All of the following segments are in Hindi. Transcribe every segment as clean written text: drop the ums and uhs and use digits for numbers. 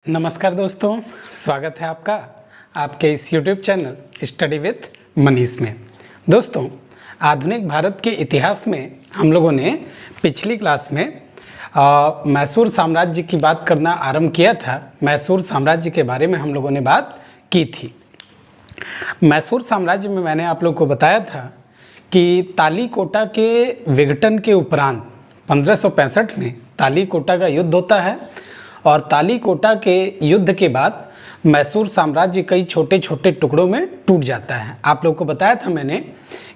नमस्कार दोस्तों, स्वागत है आपका आपके इस YouTube channel study with Manish में। दोस्तों, आधुनिक भारत के इतिहास में हम लोगों ने पिछली क्लास में मैसूर साम्राज्य की बात करना आरंभ किया था। मैसूर साम्राज्य के बारे में हम लोगों ने बात की थी। मैसूर साम्राज्य में मैंने आप लोग को बताया था कि तालीकोटा के विघटन के उपरांत 1565 में तालीकोटा का युद्ध होता है और तालीकोटा के युद्ध के बाद मैसूर साम्राज्य कई छोटे छोटे टुकड़ों में टूट जाता है। आप लोगों को बताया था मैंने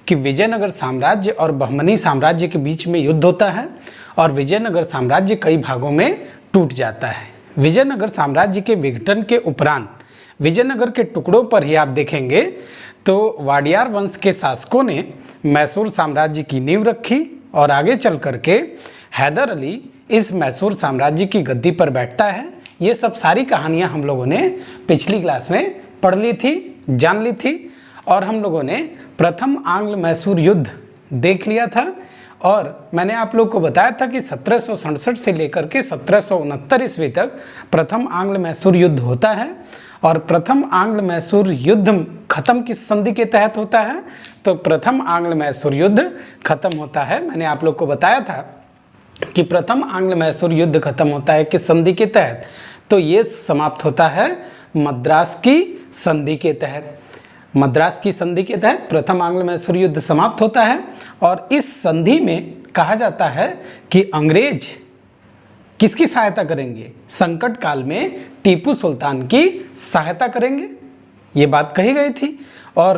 कि विजयनगर साम्राज्य और बहमनी साम्राज्य के बीच में युद्ध होता है और विजयनगर साम्राज्य कई भागों में टूट जाता है। विजयनगर साम्राज्य के विघटन के उपरांत विजयनगर के टुकड़ों पर ही आप देखेंगे तो वाडियार वंश के शासकों ने मैसूर साम्राज्य की नींव रखी और आगे चल करके हैदर अली इस मैसूर साम्राज्य की गद्दी पर बैठता है। ये सब सारी कहानियां हम लोगों ने पिछली क्लास में पढ़ ली थी, जान ली थी और हम लोगों ने प्रथम आंग्ल मैसूर युद्ध देख लिया था। और मैंने आप लोग को बताया था कि 1767 से लेकर के 1769 ईस्वी तक प्रथम आंग्ल मैसूर युद्ध होता है और प्रथम आंग्ल मैसूर युद्ध खत्म किस संधि के तहत होता है? तो प्रथम आंग्ल मैसूर युद्ध खत्म होता है, मैंने आप लोग को बताया था कि प्रथम आंग्ल मैसूर युद्ध खत्म होता है किस संधि के तहत? तो ये समाप्त होता है मद्रास की संधि के तहत। मद्रास की संधि के तहत प्रथम आंग्ल मैसूर युद्ध समाप्त होता है और इस संधि में कहा जाता है कि अंग्रेज किसकी सहायता करेंगे? संकट काल में टीपू सुल्तान की सहायता करेंगे, ये बात कही गई थी। और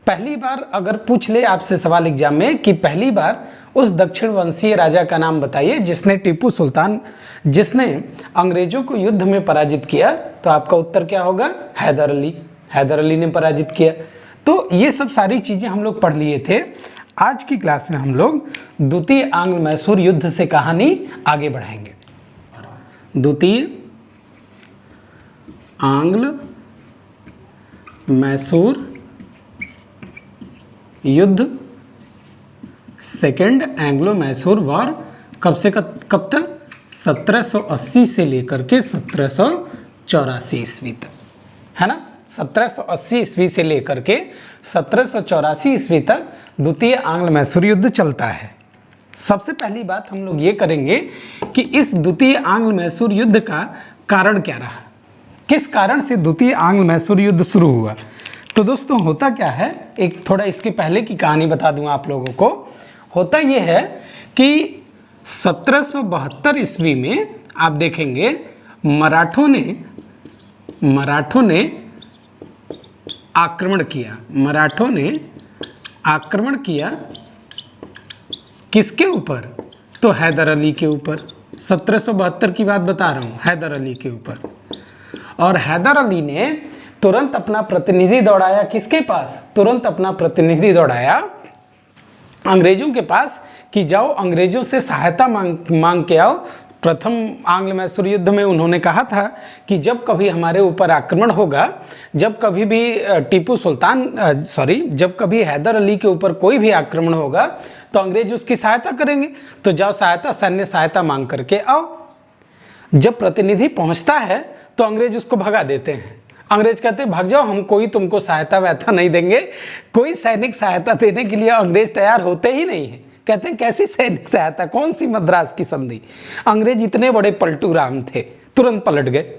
पहली बार अगर पूछ ले आपसे सवाल एग्जाम में कि पहली बार उस दक्षिण वंशीय राजा का नाम बताइए जिसने टीपू सुल्तान जिसने अंग्रेजों को युद्ध में पराजित किया, तो आपका उत्तर क्या होगा? हैदर अली। हैदर अली ने पराजित किया। तो ये सब सारी चीज़ें हम लोग पढ़ लिए थे। आज की क्लास में हम लोग द्वितीय आंग्ल मैसूर युद्ध से कहानी आगे बढ़ाएंगे। द्वितीय आंग्ल मैसूर युद्ध, सेकेंड एंग्लो मैसूर वॉर कब से कब तक? 1780 से लेकर के 1784 ईस्वी तक, है ना। 1780 ईस्वी से लेकर के 1784 ईस्वी तक द्वितीय आंग्ल मैसूर युद्ध चलता है। सबसे पहली बात हम लोग ये करेंगे कि इस द्वितीय आंग्ल मैसूर युद्ध का कारण क्या रहा, किस कारण से द्वितीय आंग्ल मैसूर युद्ध शुरू हुआ। तो दोस्तों होता क्या है, एक थोड़ा इसके पहले की कहानी बता दूं आप लोगों को। होता ये है कि 1772 ईस्वी में आप देखेंगे मराठों ने आक्रमण किया। मराठों ने आक्रमण किया किसके ऊपर? तो हैदर अली के ऊपर। 1772 की बात बता रहा हूँ, हैदर अली के ऊपर। और हैदर अली ने तुरंत अपना प्रतिनिधि दौड़ाया किसके पास? तुरंत अपना प्रतिनिधि दौड़ाया अंग्रेजों के पास कि जाओ अंग्रेजों से सहायता मांग के आओ। प्रथम आंग्ल मैसूर युद्ध में उन्होंने कहा था कि जब कभी हमारे ऊपर आक्रमण होगा, जब कभी भी जब कभी हैदर अली के ऊपर कोई भी आक्रमण होगा तो अंग्रेज उसकी सहायता करेंगे। तो जाओ सैन्य सहायता मांग करके आओ। जब प्रतिनिधि पहुंचता है तो अंग्रेज उसको भगा देते हैं। अंग्रेज कहते हैं भाग जाओ, हम कोई तुमको सहायता वैता नहीं देंगे। कोई सैनिक सहायता देने के लिए अंग्रेज तैयार होते ही नहीं है। कहते हैं कैसी सैनिक सहायता, कौन सी मद्रास की संधि। अंग्रेज इतने बड़े पलटू राम थे, तुरंत पलट गए।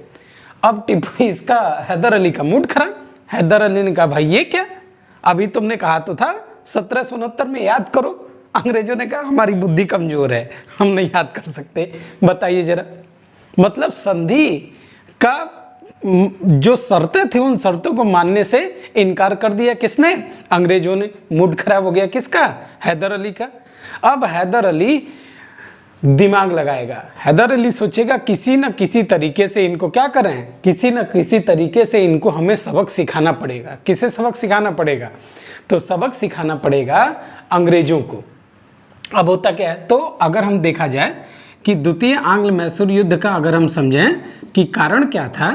अब टिप्पू इसका हैदर अली का मूड खराब। हैदर अली ने कहा भाई ये क्या, अभी तुमने कहा तो था 1769 में याद करो। अंग्रेजों ने कहा हमारी बुद्धि कमजोर है, हम नहीं याद कर सकते, बताइए जरा। मतलब संधि का जो शर्तें थी उन शर्तों को मानने से इनकार कर दिया किसने? अंग्रेजों ने। मूड खराब हो गया किसका? हैदर अली का। अब हैदर अली दिमाग लगाएगा। हैदर अली सोचेगा किसी न किसी तरीके से इनको क्या करें, किसी न किसी तरीके से इनको हमें सबक सिखाना पड़ेगा। किसे सबक सिखाना पड़ेगा? तो सबक सिखाना पड़ेगा अंग्रेजों को। अब होता क्या है, तो अगर हम देखा जाए कि द्वितीय आंग्ल मैसूर युद्ध का अगर हम समझें कि कारण क्या था,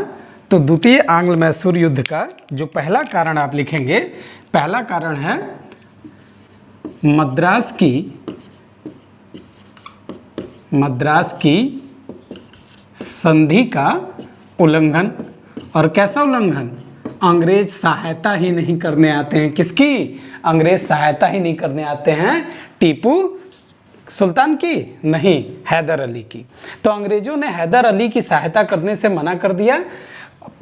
तो द्वितीय आंग्ल मैसूर युद्ध का जो पहला कारण आप लिखेंगे, पहला कारण है मद्रास की संधि का उल्लंघन। और कैसा उल्लंघन? अंग्रेज सहायता ही नहीं करने आते हैं। किसकी? अंग्रेज सहायता ही नहीं करने आते हैं टीपू सुल्तान की, नहीं, हैदर अली की। तो अंग्रेजों ने हैदर अली की सहायता करने से मना कर दिया,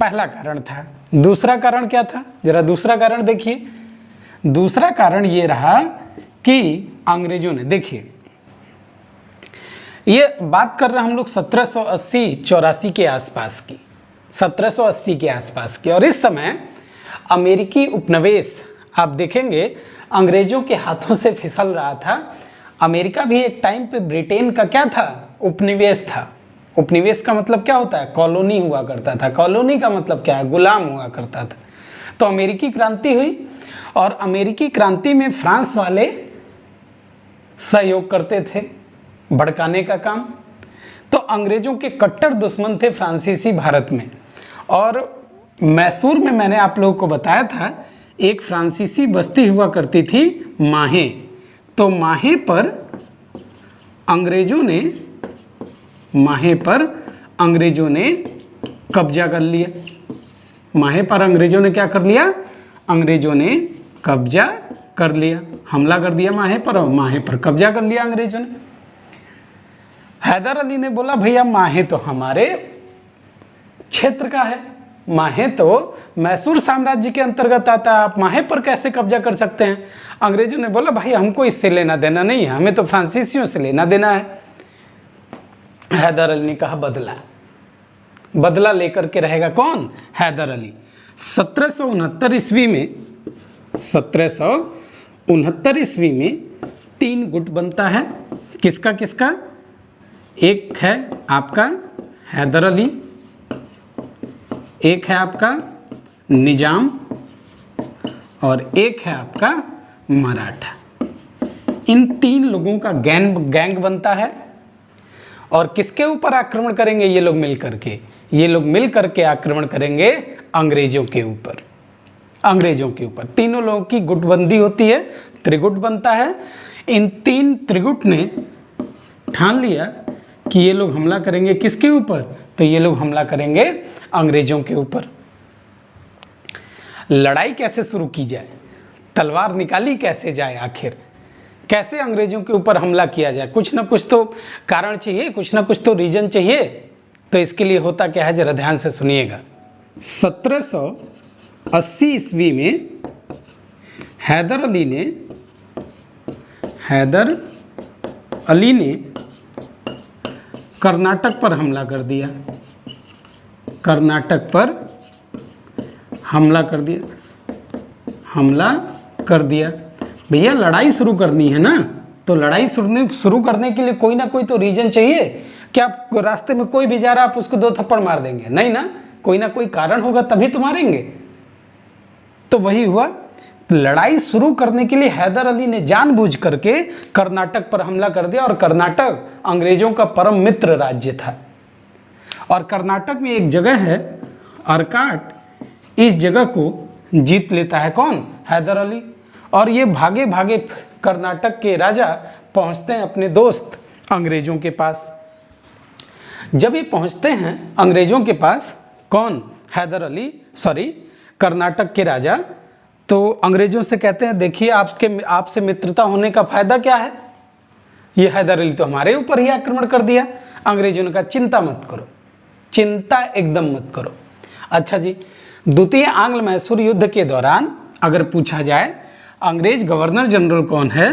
पहला कारण था। दूसरा कारण क्या था? जरा दूसरा कारण देखिए। दूसरा कारण ये रहा कि अंग्रेजों ने, देखिए ये बात कर रहे हैं हम लोग 1780-84 के आसपास की, 1780 के आसपास की। और इस समय अमेरिकी उपनिवेश आप देखेंगे अंग्रेजों के हाथों से फिसल रहा था। अमेरिका भी एक टाइम पे ब्रिटेन का क्या था? उपनिवेश था। उपनिवेश का मतलब क्या होता है? कॉलोनी हुआ करता था। कॉलोनी का मतलब क्या है? गुलाम हुआ करता था। तो अमेरिकी क्रांति हुई और अमेरिकी क्रांति में फ्रांस वाले सहयोग करते थे भड़काने का काम। तो अंग्रेजों के कट्टर दुश्मन थे फ्रांसीसी भारत में। और मैसूर में मैंने आप लोगों को बताया था एक फ्रांसीसी बस्ती हुआ करती थी माहे। तो माहे पर अंग्रेजों ने कब्जा कर लिया। माहे पर अंग्रेजों ने क्या कर लिया? अंग्रेजों ने कब्जा कर लिया, हमला कर दिया माहे पर, और माहे पर कब्जा कर लिया अंग्रेजों ने। हैदर अली ने बोला भैया माहे तो हमारे क्षेत्र का है, माहे तो मैसूर साम्राज्य के अंतर्गत आता है, आप माहे पर कैसे कब्जा कर सकते हैं? अंग्रेजों ने बोला भाई हमको इससे लेना देना नहीं है, हमें तो फ्रांसीसियों से लेना देना है। हैदर अली ने कहा बदला लेकर के रहेगा कौन? हैदर अली। 1769 ईस्वी में 3 गुट बनता है। किसका किसका? एक है आपका हैदर अली, एक है आपका निजाम, और एक है आपका मराठा। इन 3 लोगों का गैंग बनता है। और किसके ऊपर आक्रमण करेंगे ये लोग मिल करके? ये लोग मिल करके आक्रमण करेंगे अंग्रेजों के ऊपर। अंग्रेजों के ऊपर तीनों लोगों की गुटबंदी होती है, त्रिगुट बनता है। इन 3 त्रिगुट ने ठान लिया कि ये लोग हमला करेंगे किसके ऊपर? तो ये लोग हमला करेंगे अंग्रेजों के ऊपर। लड़ाई कैसे शुरू की जाए? तलवार निकाली कैसे जाए? आखिर कैसे अंग्रेजों के ऊपर हमला किया जाए? कुछ ना कुछ तो कारण चाहिए, कुछ ना कुछ तो रीजन चाहिए। तो इसके लिए होता क्या है, जरा ध्यान से सुनिएगा। 1780 ईस्वी में हैदर अली ने कर्नाटक पर हमला कर दिया। कर्नाटक पर हमला कर दिया। भैया लड़ाई शुरू करनी है ना, तो लड़ाई शुरू करने के लिए कोई ना कोई तो रीजन चाहिए। क्या आप रास्ते में कोई भी जा रहा आप उसको 2 थप्पड़ मार देंगे? नहीं ना, कोई ना कोई कारण होगा तभी तो मारेंगे। तो वही हुआ। लड़ाई शुरू करने के लिए हैदर अली ने जानबूझ करके कर्नाटक पर हमला कर दिया। और कर्नाटक अंग्रेजों का परम मित्र राज्य था। और कर्नाटक में एक जगह है अर्काट, इस जगह को जीत लेता है कौन? हैदर अली। और ये भागे भागे कर्नाटक के राजा पहुंचते हैं अपने दोस्त अंग्रेजों के पास। जब ये पहुंचते हैं अंग्रेजों के पास, कौन? हैदर अली, कर्नाटक के राजा, तो अंग्रेजों से कहते हैं देखिए आपसे मित्रता होने का फायदा क्या है? ये हैदर अली तो हमारे ऊपर ही आक्रमण कर दिया। अंग्रेजों ने कहा चिंता मत करो, चिंता एकदम मत करो। अच्छा जी, द्वितीय आंग्ल मैसूर युद्ध के दौरान अगर पूछा जाए अंग्रेज गवर्नर जनरल कौन है,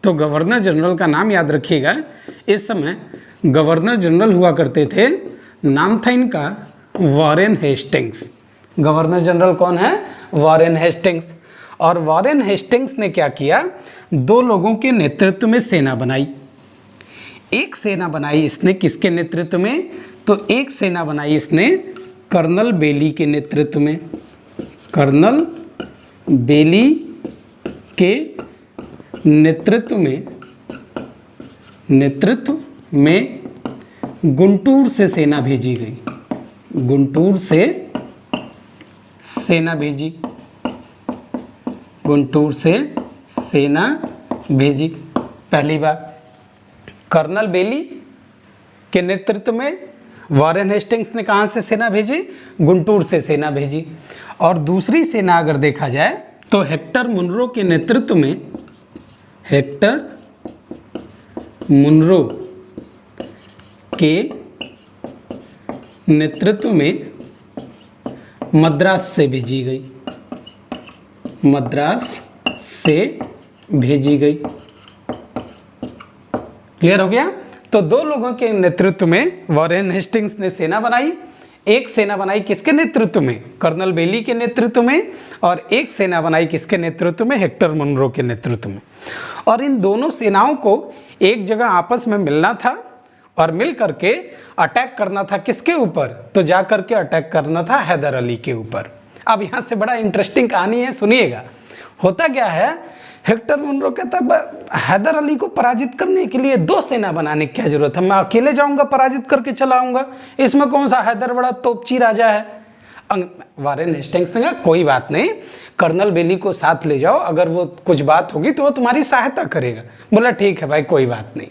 तो गवर्नर जनरल का नाम याद रखिएगा। इस समय गवर्नर जनरल हुआ करते थे, नाम था इनका वॉरेन हेस्टिंग्स। गवर्नर जनरल कौन है? Warren Hastings. और वॉरेन हेस्टिंग्स ने क्या किया? 2 लोगों के नेतृत्व में सेना बनाई। एक सेना बनाई इसने किसके नेतृत्व में? तो एक सेना बनाई इसने कर्नल बेली के नेतृत्व में। कर्नल बेली के नेतृत्व में गुंटूर से सेना भेजी गई। गुंटूर से सेना भेजी, गुंटूर से सेना भेजी। पहली बार कर्नल बेली के नेतृत्व में वॉरेन हेस्टिंग्स ने कहाँ से सेना भेजी? गुंटूर से सेना भेजी। और दूसरी सेना अगर देखा जाए तो हेक्टर मुनरो के नेतृत्व में, हेक्टर मुनरो के नेतृत्व में मद्रास से भेजी गई, मद्रास से भेजी गई। क्लियर हो गया? तो दो लोगों के नेतृत्व में वॉरेन हेस्टिंग्स ने सेना बनाई। एक सेना बनाई किसके नेतृत्व में? कर्नल बेली के नेतृत्व में। और एक सेना बनाई किसके नेतृत्व में? हेक्टर मुनरो के नेतृत्व में। और इन दोनों सेनाओं को एक जगह आपस में मिलना था और मिल करके अटैक करना था। किसके ऊपर? तो जा करके अटैक करना था हैदर अली के ऊपर। अब यहाँ से बड़ा इंटरेस्टिंग कहानी है, सुनिएगा। होता क्या है, हेक्टर मुनरो कहता है हैदर अली को पराजित करने के लिए दो सेना बनाने की क्या जरूरत है, मैं अकेले जाऊंगा पराजित करके चला आऊंगा, इसमें कौन सा हैदर बड़ा तोपची राजा है। वॉरेन हेस्टिंग्स ने कहा कोई बात नहीं, कर्नल बेली को साथ ले जाओ, अगर वो कुछ बात होगी तो वो तुम्हारी सहायता करेगा। बोला ठीक है भाई, कोई बात नहीं।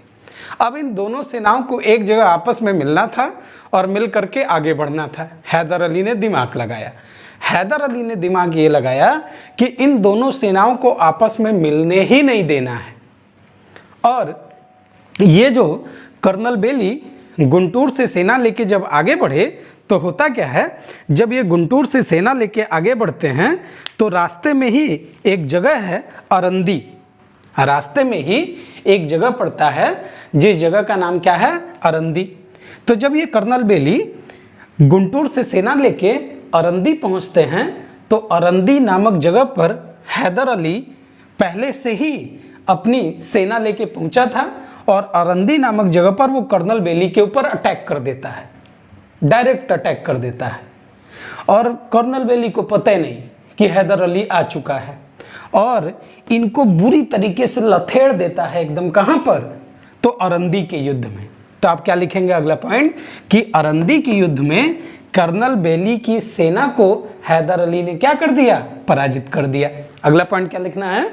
अब इन दोनों सेनाओं को एक जगह आपस में मिलना था और मिल करके आगे बढ़ना था। हैदर अली ने दिमाग लगाया, हैदर अली ने दिमाग ये लगाया कि इन दोनों सेनाओं को आपस में मिलने ही नहीं देना है। और ये जो कर्नल बेली गुंटूर से सेना लेके जब आगे बढ़े तो होता क्या है, जब ये गुंटूर से सेना लेके आगे बढ़ते हैं तो रास्ते में ही एक जगह है अरंदी, रास्ते में ही एक जगह पड़ता है जिस जगह का नाम क्या है? अरंदी। तो जब ये कर्नल बेली गुंटूर से सेना लेके अरंदी पहुंचते हैं तो अरंदी नामक जगह पर हैदर अली पहले से ही अपनी सेना लेके पहुंचा था और अरंदी नामक जगह पर वो कर्नल बेली के ऊपर अटैक कर देता है, डायरेक्ट अटैक कर देता है। और कर्नल बेली को पता ही नहीं कि हैदर अली आ चुका है और इनको बुरी तरीके से लथेड़ देता है एकदम। कहाँ पर? तो अरंदी के युद्ध में। तो आप क्या लिखेंगे अगला पॉइंट कि अरंदी के युद्ध में कर्नल बेली की सेना को हैदर अली ने क्या कर दिया? पराजित कर दिया। अगला पॉइंट क्या लिखना है?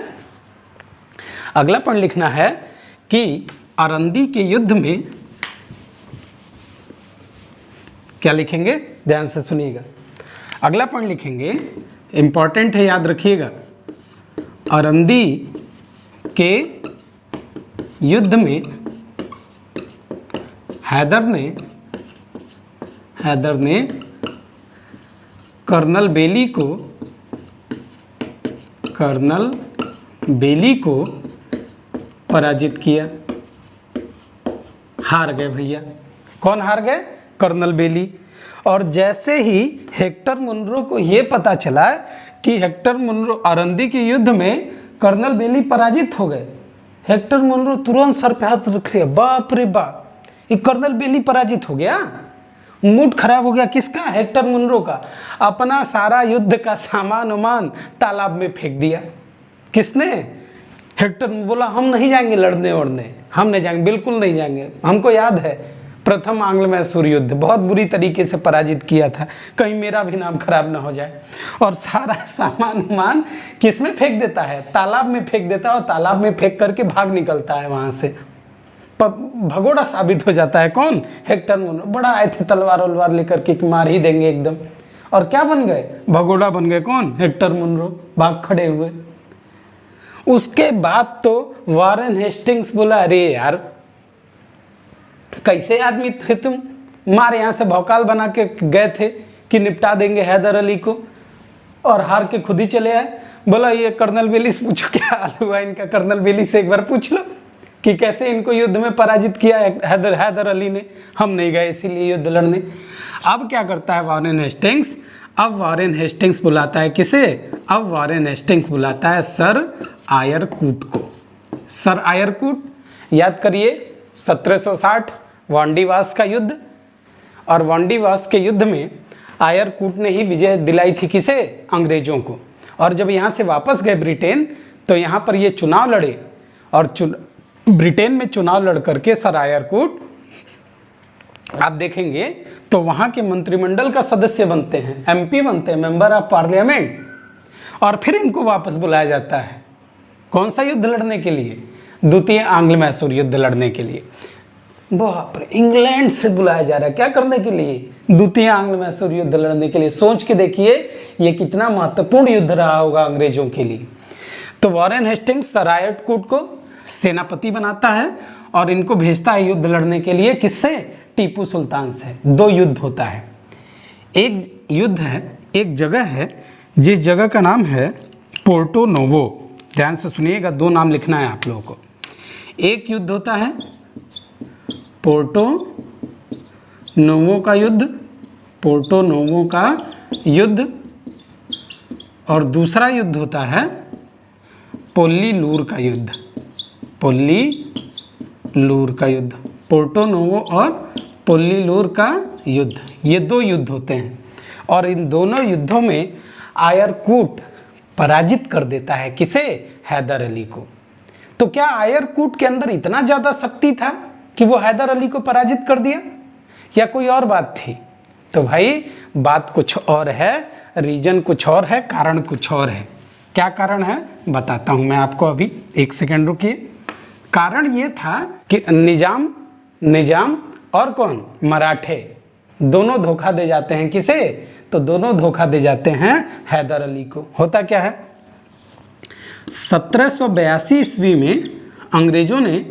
अगला पॉइंट लिखना है कि अरंदी के युद्ध में क्या लिखेंगे? ध्यान से सुनिएगा। अगला पॉइंट लिखेंगे, इंपॉर्टेंट है, याद रखिएगा। अरंदी के युद्ध में हैदर ने कर्नल बेली को पराजित किया। हार गए भैया। कौन हार गए? कर्नल बेली। और जैसे ही हेक्टर मुनरो को ये पता चला कि हेक्टर मुनरो अरंदी के युद्ध में कर्नल बेली पराजित हो गए, हेक्टर मुनरो तुरंत सर पे हाथ रख लिया, बाप रे बाप, ये कर्नल बेली पराजित हो गया। मूड खराब हो गया। किसका? हेक्टर मुनरो का। अपना सारा युद्ध का सामान उमान तालाब में फेंक दिया। किसने? हेक्टर बोला हम नहीं जाएंगे लड़ने वड़ने, हम नहीं जाएंगे, बिल्कुल नहीं जाएंगे। हमको याद है प्रथम आंग्ल मैसूर युद्ध बहुत बुरी तरीके से पराजित किया था, कहीं मेरा भी नाम खराब ना हो जाए। और सारा सामान उमान किस में फेंक देता है? तालाब में फेंक देता है। और तालाब में फेंक करके भाग निकलता है वहां से। भगोड़ा साबित हो जाता है। कौन? Hector Munro. बड़ा आए थे तलवार वलवार लेकर के मार ही देंगे एकदम, और क्या बन गए? भगोड़ा बन गए। कौन? Hector Munro. भाग खड़े हुए। उसके बाद तो वॉरेन हेस्टिंग्स बोला अरे यार कैसे आदमी थे तुम, मार यहाँ से भौकाल बना के गए थे कि निपटा देंगे हैदर अली को, और हार के खुद ही चले आए। बोला ये कर्नल बेली से पूछो क्या हाल हुआ इनका, कर्नल बेली से एक बार पूछ लो कि कैसे इनको युद्ध में पराजित किया हैदर अली ने। हम नहीं गए इसीलिए युद्ध लड़ने। अब क्या करता है वॉरेन हेस्टिंग्स? अब वॉरेन हेस्टिंग्स बुलाता है किसे? अब वॉरेन हेस्टिंग्स बुलाता है सर आयरकूट को। सर आयरकूट, याद करिए 1760 वांडीवास का युद्ध, और वांडीवास के युद्ध में आयरकूट ने ही विजय दिलाई थी किसे? अंग्रेजों को। और जब यहाँ से वापस गए ब्रिटेन तो यहाँ पर ये चुनाव लड़े, और ब्रिटेन में चुनाव लड़ करके सर आयरकूट आप देखेंगे तो वहाँ के मंत्रिमंडल का सदस्य बनते हैं, एमपी बनते हैं, मेंबर ऑफ पार्लियामेंट। और फिर इनको वापस बुलाया जाता है कौन सा युद्ध लड़ने के लिए? द्वितीय आंग्ल मैसूर युद्ध लड़ने के लिए। बाप रे, इंग्लैंड से बुलाया जा रहा है, क्या करने के लिए? द्वितीय आंग्ल मैसूर युद्ध लड़ने के लिए। सोच के देखिए ये कितना महत्वपूर्ण युद्ध रहा होगा अंग्रेजों के लिए। तो वॉरेन हेस्टिंग्स रायट कूट को सेनापति बनाता है और इनको भेजता है युद्ध लड़ने के लिए। किससे? टीपू सुल्तान से। 2 युद्ध होता है। एक युद्ध है, एक जगह है जिस जगह का नाम है पोर्टो नोवो। ध्यान से सुनिएगा, 2 नाम लिखना है आप लोगों को। एक युद्ध होता है पोर्टो नोवो का युद्ध, पोर्टो नोवो का युद्ध, और दूसरा युद्ध होता है पोल्लीलूर का युद्ध, पोल्लीलूर का युद्ध। पोर्टो नोवो और पोल्लीलूर का युद्ध, ये 2 युद्ध होते हैं। और इन दोनों युद्धों में आयरकूट पराजित कर देता है। किसे? हैदर अली को। तो क्या आयरकूट के अंदर इतना ज़्यादा शक्ति था कि वो हैदर अली को पराजित कर दिया, या कोई और बात थी? तो भाई बात कुछ और है, रीजन कुछ और है, कारण कुछ और है। क्या कारण है बताता हूँ मैं आपको अभी, 1 सेकेंड रुकिए। कारण ये था कि निजाम और कौन? मराठे दोनों धोखा दे जाते हैं। किसे? तो दोनों धोखा दे जाते हैं हैदर अली को। होता क्या है, 1782 ईस्वी में अंग्रेजों ने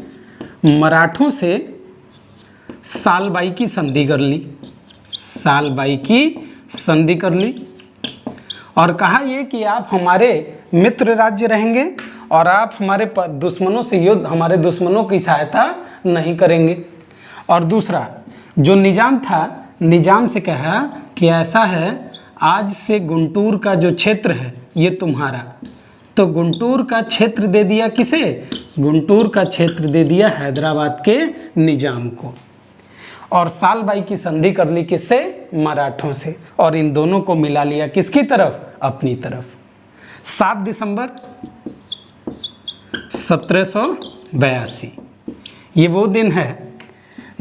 मराठों से सालबाई की संधि कर ली, सालबाई की संधि कर ली, और कहा ये कि आप हमारे मित्र राज्य रहेंगे और आप हमारे दुश्मनों से युद्ध, हमारे दुश्मनों की सहायता नहीं करेंगे। और दूसरा जो निजाम था, निजाम से कहा कि ऐसा है, आज से गुंटूर का जो क्षेत्र है ये तुम्हारा। तो गुंटूर का क्षेत्र दे दिया किसे? गुंटूर का क्षेत्र दे दिया हैदराबाद के निजाम को। और सालबाई की संधि कर ली किससे? मराठों से। और इन दोनों को मिला लिया किसकी तरफ? अपनी तरफ। 7 दिसंबर 1782 ये वो दिन है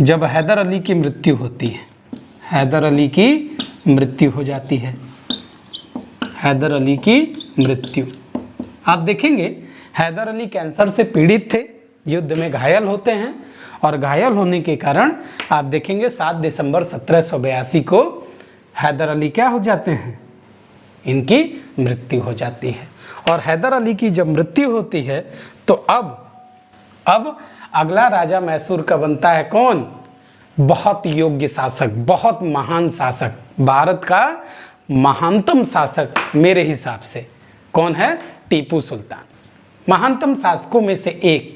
जब हैदर अली की मृत्यु होती है। हैदर अली की मृत्यु हो जाती है, हैदर अली की मृत्यु। आप देखेंगे हैदर अली कैंसर से पीड़ित थे, युद्ध में घायल होते हैं, और घायल होने के कारण आप देखेंगे 7 दिसंबर 1782 को हैदर अली क्या हो जाते हैं? इनकी मृत्यु हो जाती है। और हैदर अली की जब मृत्यु होती है तो अब अगला राजा मैसूर का बनता है कौन? बहुत योग्य शासक, बहुत महान शासक, भारत का महानतम शासक मेरे हिसाब से कौन है? टीपू सुल्तान। महानतम शासकों में से एक।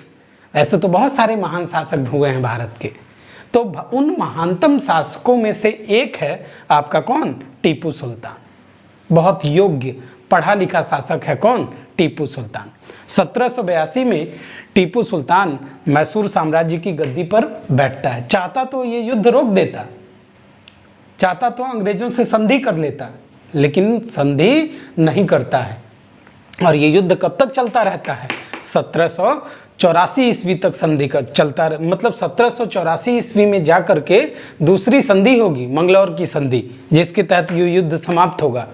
ऐसे तो बहुत सारे महान शासक हुए हैं भारत के, तो उन महानतम शासकों में से एक है आपका कौन? टीपू सुल्तान। बहुत योग्य पढ़ा लिखा शासक है कौन? टीपू सुल्तान। 1782 में टीपू सुल्तान मैसूर साम्राज्य की गद्दी पर बैठता है। चाहता तो ये युद्ध रोक देता, चाहता तो अंग्रेजों से संधि कर लेता, लेकिन संधि नहीं करता है। और ये युद्ध कब तक चलता रहता है? 1784 ईस्वी तक संधि कर चलता मतलब 1784 ईस्वी में जा करके दूसरी संधि होगी, मंगलौर की संधि, जिसके तहत ये युद्ध समाप्त होगा।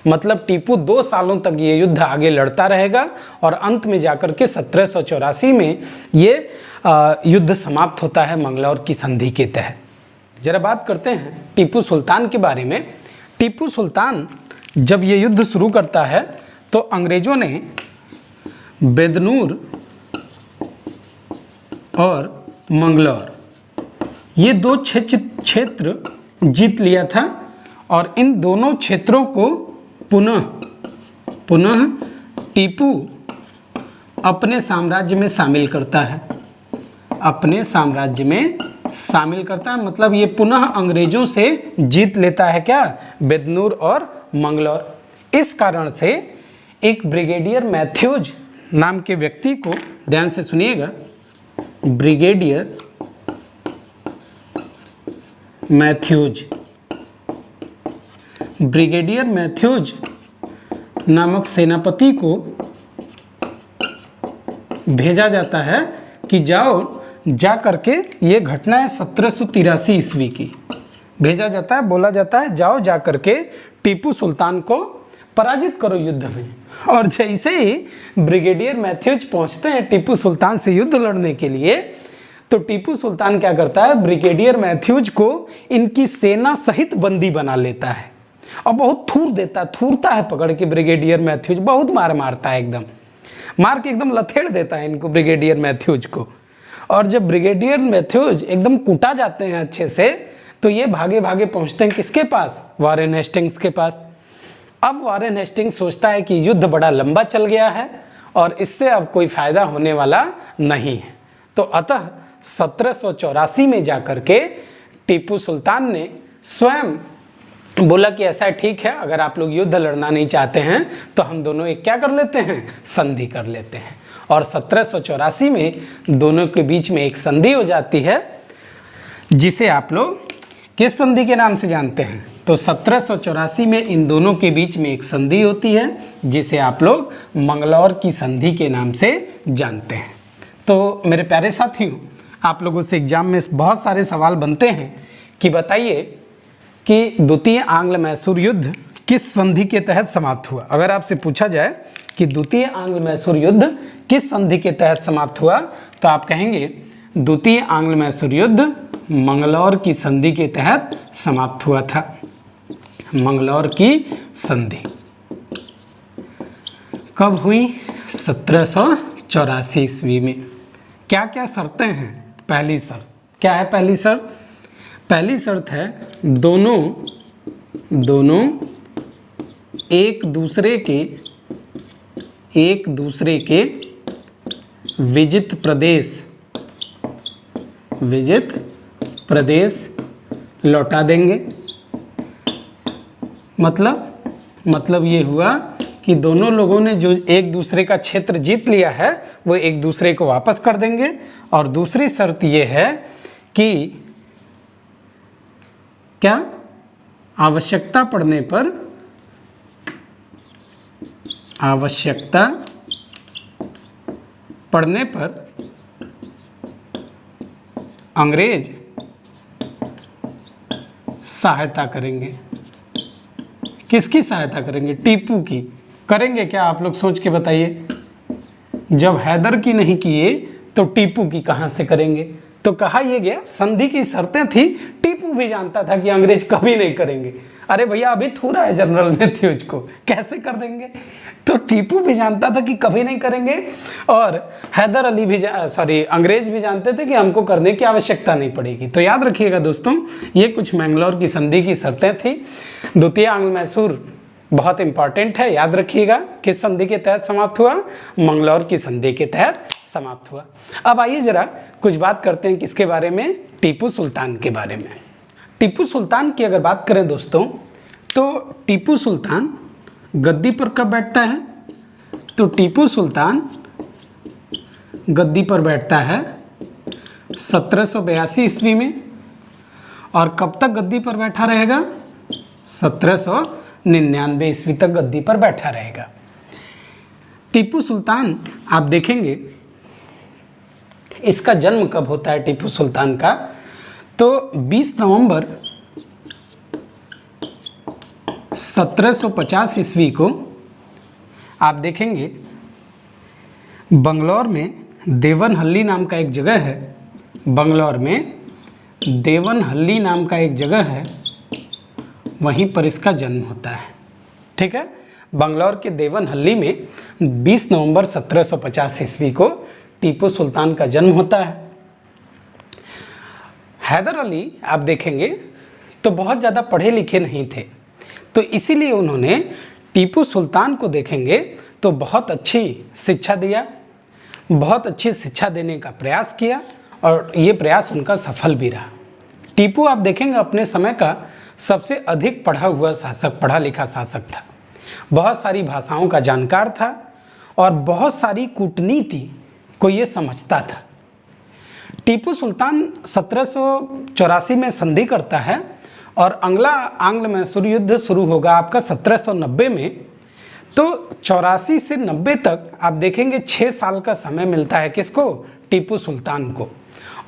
मतलब टीपू 2 सालों तक ये युद्ध आगे लड़ता रहेगा और अंत में जाकर के 1784 में ये युद्ध समाप्त होता है मंगलौर की संधि के तहत। जरा बात करते हैं टीपू सुल्तान के बारे में। टीपू सुल्तान जब ये युद्ध शुरू करता है तो अंग्रेजों ने बेदनूर और मंगलौर ये 2 क्षेत्र जीत लिया था, और इन दोनों क्षेत्रों को पुनः टीपू अपने साम्राज्य में शामिल करता है, अपने साम्राज्य में शामिल करता है। मतलब ये पुनः अंग्रेजों से जीत लेता है क्या? बेदनूर और मंगलौर। इस कारण से एक ब्रिगेडियर मैथ्यूज नाम के व्यक्ति को, ध्यान से सुनिएगा, ब्रिगेडियर मैथ्यूज नामक सेनापति को भेजा जाता है कि जा करके ये घटना है 1783 ईस्वी की। भेजा जाता है, बोला जाता है जाओ जा करके टीपू सुल्तान को पराजित करो युद्ध में। और जैसे ही ब्रिगेडियर मैथ्यूज पहुंचते हैं टीपू सुल्तान से युद्ध लड़ने के लिए, तो टीपू सुल्तान क्या करता है, ब्रिगेडियर मैथ्यूज को इनकी सेना सहित बंदी बना लेता है और बहुत थूरता है पकड़ के। ब्रिगेडियर मैथ्यूज बहुत मार मारता है, एकदम मार के एकदम लथेड़ देता है इनको, ब्रिगेडियर मैथ्यूज को। और जब ब्रिगेडियर मैथ्यूज एकदम कूटा जाते हैं अच्छे से, तो ये भागे भागे पहुंचते हैं किसके पास, वॉरेन हेस्टिंग्स के पास। अब वॉरेन हेस्टिंग्स सोचता है कि युद्ध बड़ा लंबा चल गया है और इससे अब कोई फायदा होने वाला नहीं है। तो अतः 1784 में जाकर के टीपू सुल्तान ने स्वयं बोला कि ऐसा ठीक है, अगर आप लोग युद्ध लड़ना नहीं चाहते हैं तो हम दोनों एक क्या कर लेते हैं, संधि कर लेते हैं। और 1784 में दोनों के बीच में एक संधि हो जाती है, जिसे आप लोग किस संधि के नाम से जानते हैं, तो 1784 में इन दोनों के बीच में एक संधि होती है जिसे आप लोग मंगलौर की संधि के नाम से जानते हैं। तो मेरे प्यारे साथियों, आप लोगों से एग्जाम में बहुत सारे सवाल बनते हैं कि बताइए कि द्वितीय आंग्ल मैसूर युद्ध किस संधि के तहत समाप्त हुआ। अगर आपसे पूछा जाए कि द्वितीय आंग्ल मैसूर युद्ध किस संधि के तहत समाप्त हुआ, तो आप कहेंगे द्वितीय आंग्ल मैसूर युद्ध मंगलौर की संधि के तहत समाप्त हुआ था। मंगलौर की संधि कब हुई, 1784 ईस्वी में। क्या क्या शर्तें हैं, पहली शर्त क्या है, पहली शर्त है दोनों एक दूसरे के विजित प्रदेश लौटा देंगे। मतलब ये हुआ कि दोनों लोगों ने जो एक दूसरे का क्षेत्र जीत लिया है वो एक दूसरे को वापस कर देंगे। और दूसरी शर्त ये है कि क्या, आवश्यकता पड़ने पर अंग्रेज सहायता करेंगे। किसकी सहायता करेंगे, टीपू की। करेंगे क्या, आप लोग सोच के बताइए। जब हैदर की नहीं किए तो टीपू की कहां से करेंगे। तो कहा यह गया संधि की शर्तें थी, टीपू भी जानता था कि अंग्रेज कभी नहीं करेंगे। अरे भैया अभी थूरा है जनरल मैथ्यूज को, कैसे कर देंगे। तो टीपू भी जानता था कि कभी नहीं करेंगे और हैदर अली भी अंग्रेज भी जानते थे कि हमको करने की आवश्यकता नहीं पड़ेगी। तो याद रखिएगा दोस्तों, ये कुछ मैंगलोर की संधि की शर्तें थी। द्वितीय आंग्ल मैसूर बहुत इंपॉर्टेंट है, याद रखिएगा। किस संधि के तहत समाप्त हुआ, मंगलौर की संधि के तहत समाप्त हुआ। अब आइए जरा कुछ बात करते हैं किसके बारे में, टीपू सुल्तान के बारे में। टीपू सुल्तान की अगर बात करें दोस्तों, तो टीपू सुल्तान गद्दी पर कब बैठता है, तो टीपू सुल्तान गद्दी पर बैठता है 1782 ईस्वी में। और कब तक गद्दी पर बैठा रहेगा, 1799 ईस्वी तक गद्दी पर बैठा रहेगा। टीपू सुल्तान आप देखेंगे इसका जन्म कब होता है टीपू सुल्तान का, तो 20 नवंबर 1750 ईस्वी को आप देखेंगे बंगलौर में देवनहल्ली नाम का एक जगह है। बंगलौर में देवनहल्ली नाम का एक जगह है, वहीं पर इसका जन्म होता है। ठीक है, बंगलौर के देवनहल्ली में 20 नवंबर 1750 ईस्वी को टीपू सुल्तान का जन्म होता है। हैदर अली आप देखेंगे तो बहुत ज़्यादा पढ़े लिखे नहीं थे, तो इसीलिए उन्होंने टीपू सुल्तान को देखेंगे तो बहुत अच्छी शिक्षा दिया, बहुत अच्छी शिक्षा देने का प्रयास किया और ये प्रयास उनका सफल भी रहा। टीपू आप देखेंगे अपने समय का सबसे अधिक पढ़ा हुआ शासक, पढ़ा लिखा शासक था। बहुत सारी भाषाओं का जानकार था और बहुत सारी कूटनीति को ये समझता था। टीपू सुल्तान 1784 में संधि करता है और अगला आंग्ल मैसूर युद्ध शुरू होगा आपका 1790 में। तो 84 से 90 तक आप देखेंगे 6 साल का समय मिलता है किसको, टीपू सुल्तान को।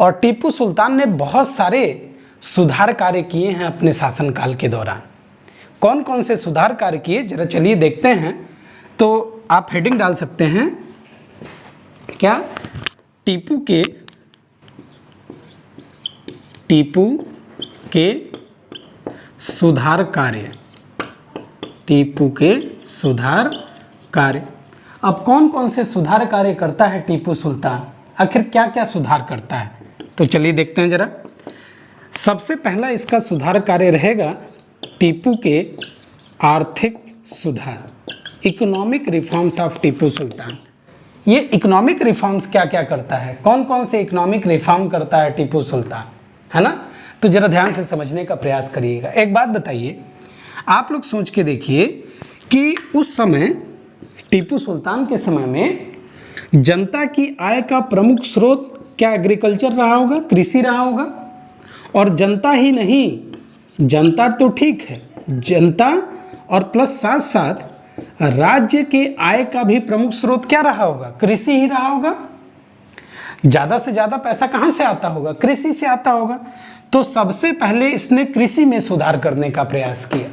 और टीपू सुल्तान ने बहुत सारे सुधार कार्य किए हैं अपने शासनकाल के दौरान। कौन कौन से सुधार कार्य किए, जरा चलिए देखते हैं। तो आप हेडिंग डाल सकते हैं क्या, टीपू के टीपू के सुधार कार्य, टीपू के सुधार कार्य। अब कौन कौन से सुधार कार्य करता है टीपू सुल्तान, आखिर क्या क्या सुधार करता है, तो चलिए देखते हैं जरा। सबसे पहला इसका सुधार कार्य रहेगा टीपू के आर्थिक सुधार, economic reforms of Tipu Sultan. ये इकोनॉमिक रिफॉर्म्स क्या क्या करता है, कौन कौन से इकोनॉमिक रिफॉर्म करता है टीपू सुल्तान, है ना। तो जरा ध्यान से समझने का प्रयास करिएगा। एक बात बताइए, आप लोग सोच के देखिए कि उस समय टीपू सुल्तान के समय में जनता की आय का प्रमुख स्रोत क्या एग्रीकल्चर रहा होगा, कृषि रहा होगा। और जनता ही नहीं, जनता तो ठीक है, जनता और प्लस साथ साथ राज्य के आय का भी प्रमुख स्रोत क्या रहा होगा, कृषि ही रहा होगा। ज़्यादा से ज़्यादा पैसा कहाँ से आता होगा, कृषि से आता होगा। तो सबसे पहले इसने कृषि में सुधार करने का प्रयास किया।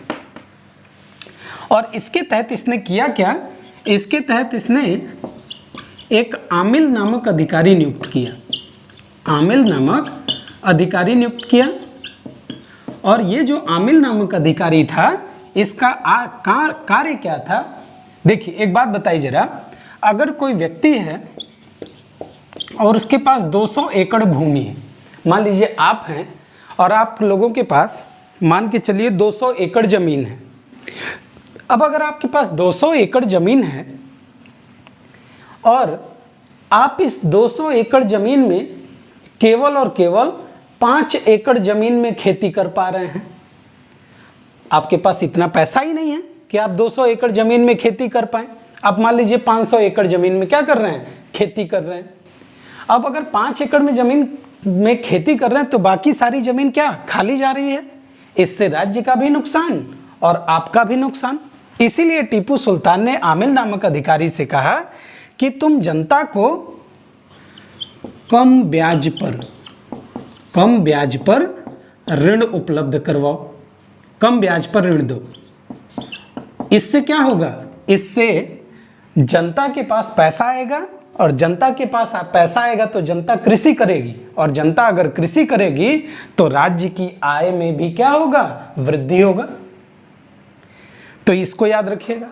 और इसके तहत इसने किया क्या, इसके तहत इसने एक आमिल नामक अधिकारी नियुक्त किया, आमिल नामक अधिकारी नियुक्त किया। और ये जो आमिल नामक अधिकारी था, इसका कार्य क्या था। देखिए एक बात बताइए जरा, अगर कोई व्यक्ति है और उसके पास 200 एकड़ भूमि है, मान लीजिए आप हैं और आप लोगों के पास मान के चलिए 200 एकड़ ज़मीन है। अब अगर आपके पास 200 एकड़ ज़मीन है और आप इस 200 एकड़ ज़मीन में केवल और केवल 5 एकड़ ज़मीन में खेती कर पा रहे हैं, आपके पास इतना पैसा ही नहीं है कि आप 200 एकड़ ज़मीन में खेती कर पाएँ। आप मान लीजिए 500 एकड़ ज़मीन में क्या कर रहे हैं, खेती कर रहे हैं। अब अगर 5 एकड़ में ज़मीन में खेती कर रहे हैं तो बाकी सारी ज़मीन क्या खाली जा रही है। इससे राज्य का भी नुकसान और आपका भी नुकसान। इसीलिए टीपू सुल्तान ने आमिल नामक अधिकारी से कहा कि तुम जनता को कम ब्याज पर ऋण उपलब्ध करवाओ, कम ब्याज पर ऋण दो। इससे क्या होगा, इससे जनता के पास पैसा आएगा और जनता के पास पैसा आएगा तो जनता कृषि करेगी, और जनता अगर कृषि करेगी तो राज्य की आय में भी क्या होगा, वृद्धि होगा। तो इसको याद रखिएगा।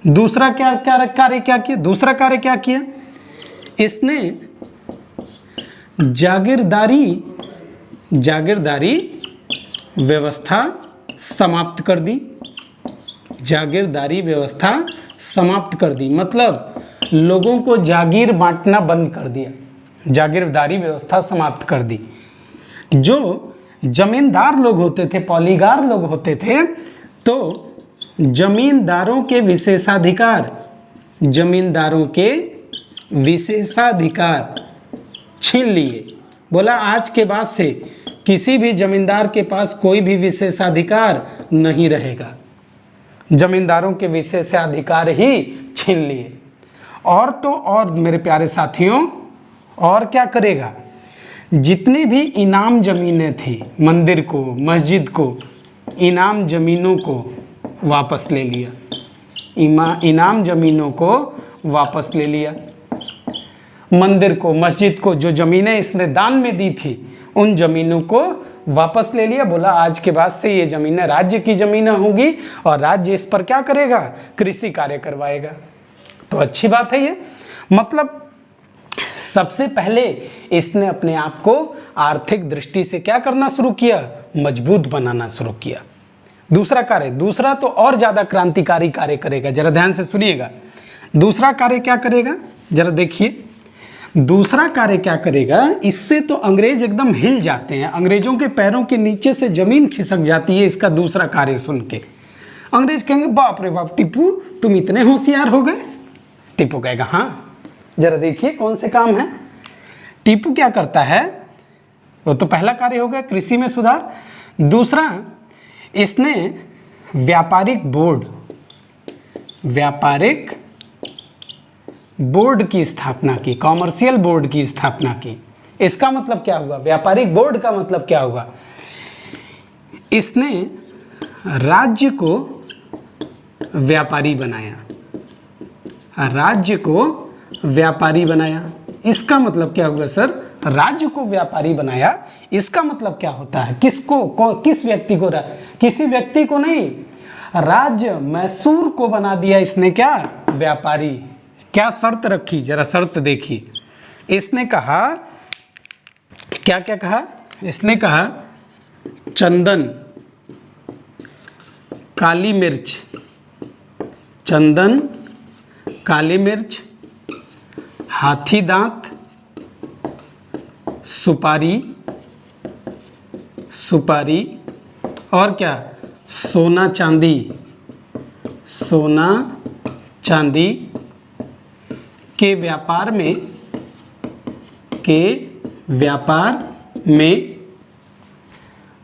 दूसरा कार्य क्या किया, दूसरा कार्य क्या किया, इसने जागीरदारी व्यवस्था समाप्त कर दी। जागीरदारी व्यवस्था समाप्त कर दी मतलब लोगों को जागीर बांटना बंद कर दिया, जागीरदारी व्यवस्था समाप्त कर दी। जो जमींदार लोग होते थे, पॉलीगार लोग होते थे, तो जमींदारों के विशेषाधिकार छीन लिए। बोला आज के बाद से किसी भी जमींदार के पास कोई भी विशेषाधिकार नहीं रहेगा, जमींदारों के विशेषाधिकार ही छीन लिए। और तो और मेरे प्यारे साथियों, और क्या करेगा, जितनी भी इनाम ज़मीनें थी, मंदिर को, मस्जिद को, इनाम ज़मीनों को वापस ले लिया, इनाम ज़मीनों को वापस ले लिया। मंदिर को, मस्जिद को, जो ज़मीनें इसने दान में दी थी, उन ज़मीनों को वापस ले लिया। बोला आज के बाद से ये ज़मीनें राज्य की ज़मीनें होंगी और राज्य इस पर क्या करेगा, कृषि कार्य करवाएगा। तो अच्छी बात है ये। मतलब सबसे पहले इसने अपने आप को आर्थिक दृष्टि से क्या करना शुरू किया, मजबूत बनाना शुरू किया। दूसरा कार्य, दूसरा तो और ज़्यादा क्रांतिकारी कार्य करेगा, जरा ध्यान से सुनिएगा। दूसरा कार्य क्या करेगा, जरा देखिए। दूसरा कार्य क्या करेगा, इससे तो अंग्रेज एकदम हिल जाते हैं, अंग्रेजों के पैरों के नीचे से जमीन खिसक जाती है इसका दूसरा कार्य सुन के। अंग्रेज कहेंगे बाप रे बाप टीपू तुम इतने होशियार हो गए। टीपू कहेगा हाँ, जरा देखिए कौन से काम है। टीपू क्या करता है, वो तो पहला कार्य हो गया कृषि में सुधार। दूसरा, इसने व्यापारिक बोर्ड की स्थापना की, कॉमर्शियल बोर्ड की स्थापना की। इसका मतलब क्या हुआ, व्यापारिक बोर्ड का मतलब क्या हुआ, इसने राज्य को व्यापारी बनाया, राज्य को व्यापारी बनाया। इसका मतलब क्या हुआ सर, राज्य को व्यापारी बनाया, इसका मतलब क्या होता है? किस व्यक्ति को? किसी व्यक्ति को नहीं, राज्य मैसूर को बना दिया इसने क्या? व्यापारी। क्या शर्त रखी? जरा शर्त देखिए। इसने कहा, क्या क्या कहा? इसने कहा चंदन, काली मिर्च, चंदन, काली मिर्च, हाथी दांत, सुपारी, सुपारी और क्या? सोना चांदी, सोना चांदी के व्यापार में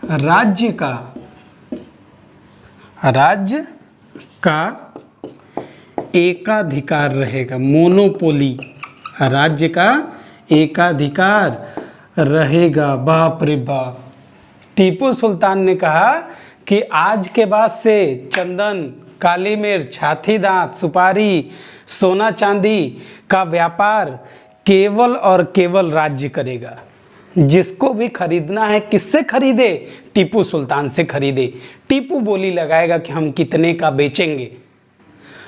राज्य का एकाधिकार रहेगा। मोनोपोली, राज्य का एकाधिकार रहेगा। बाप रे बाप! टीपू सुल्तान ने कहा कि आज के बाद से चंदन, काली मिर्च, हाथी दांत, सुपारी, सोना चांदी का व्यापार केवल और केवल राज्य करेगा। जिसको भी खरीदना है, किससे खरीदे? टीपू सुल्तान से खरीदे। टीपू बोली लगाएगा कि हम कितने का बेचेंगे।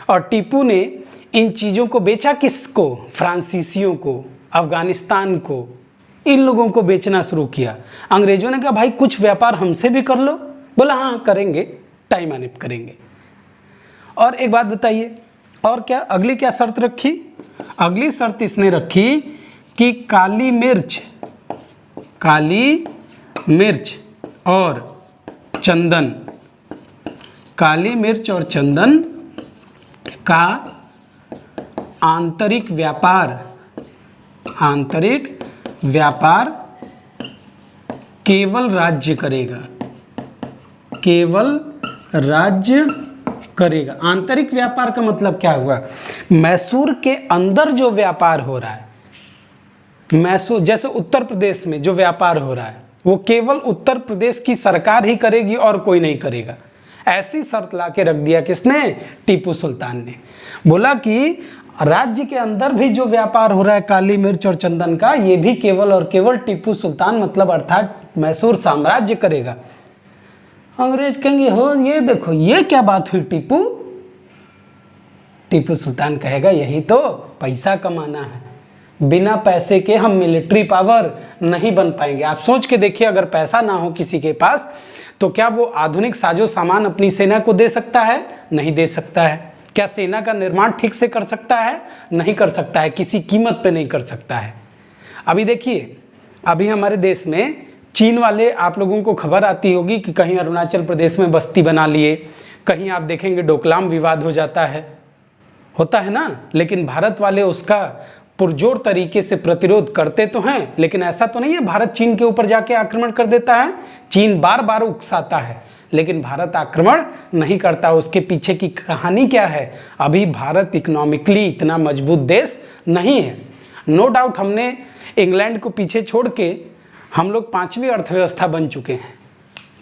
और टीपू ने इन चीज़ों को बेचा किसको? फ्रांसीसियों को, अफगानिस्तान को, इन लोगों को बेचना शुरू किया। अंग्रेजों ने कहा भाई कुछ व्यापार हमसे भी कर लो। बोला हाँ करेंगे, टाइम आने पर करेंगे। और एक बात बताइए, और क्या अगली क्या शर्त रखी? अगली शर्त इसने रखी कि काली मिर्च और चंदन, काली मिर्च और चंदन का आंतरिक व्यापार केवल राज्य करेगा। केवल राज्य करेगा। आंतरिक व्यापार का मतलब क्या हुआ? मैसूर के अंदर जो व्यापार हो रहा है, मैसूर जैसे उत्तर प्रदेश में जो व्यापार हो रहा है, वो केवल उत्तर प्रदेश की सरकार ही करेगी और कोई नहीं करेगा। ऐसी शर्त ला के रख दिया किसने? टीपू सुल्तान ने। बोला कि राज्य के अंदर भी जो व्यापार हो रहा है काली मिर्च और चंदन का, ये भी केवल और केवल टीपू सुल्तान मतलब अर्थात मैसूर साम्राज्य करेगा। अंग्रेज कहेंगे हो ये देखो ये क्या बात हुई टीपू सुल्तान कहेगा यही तो पैसा कमाना है। बिना पैसे के हम मिलिट्री पावर नहीं बन पाएंगे। आप सोच के देखिए, अगर पैसा ना हो किसी के पास तो क्या वो आधुनिक साजो सामान अपनी सेना को दे सकता है? नहीं दे सकता है। क्या सेना का निर्माण ठीक से कर सकता है? नहीं कर सकता है। किसी कीमत पे नहीं कर सकता है। अभी देखिए, अभी हमारे देश में चीन वाले, आप लोगों को खबर आती होगी कि कहीं अरुणाचल प्रदेश में बस्ती बना लिए, कहीं आप देखेंगे डोकलाम विवाद हो जाता है, होता है ना। लेकिन भारत वाले उसका पुरजोर तरीके से प्रतिरोध करते तो हैं, लेकिन ऐसा तो नहीं है भारत चीन के ऊपर जाके आक्रमण कर देता है। चीन बार बार उकसाता है, लेकिन भारत आक्रमण नहीं करता। उसके पीछे की कहानी क्या है? अभी भारत इकोनॉमिकली इतना मजबूत देश नहीं है। नो डाउट हमने इंग्लैंड को पीछे छोड़ के हम लोग 5वीं अर्थव्यवस्था बन चुके हैं।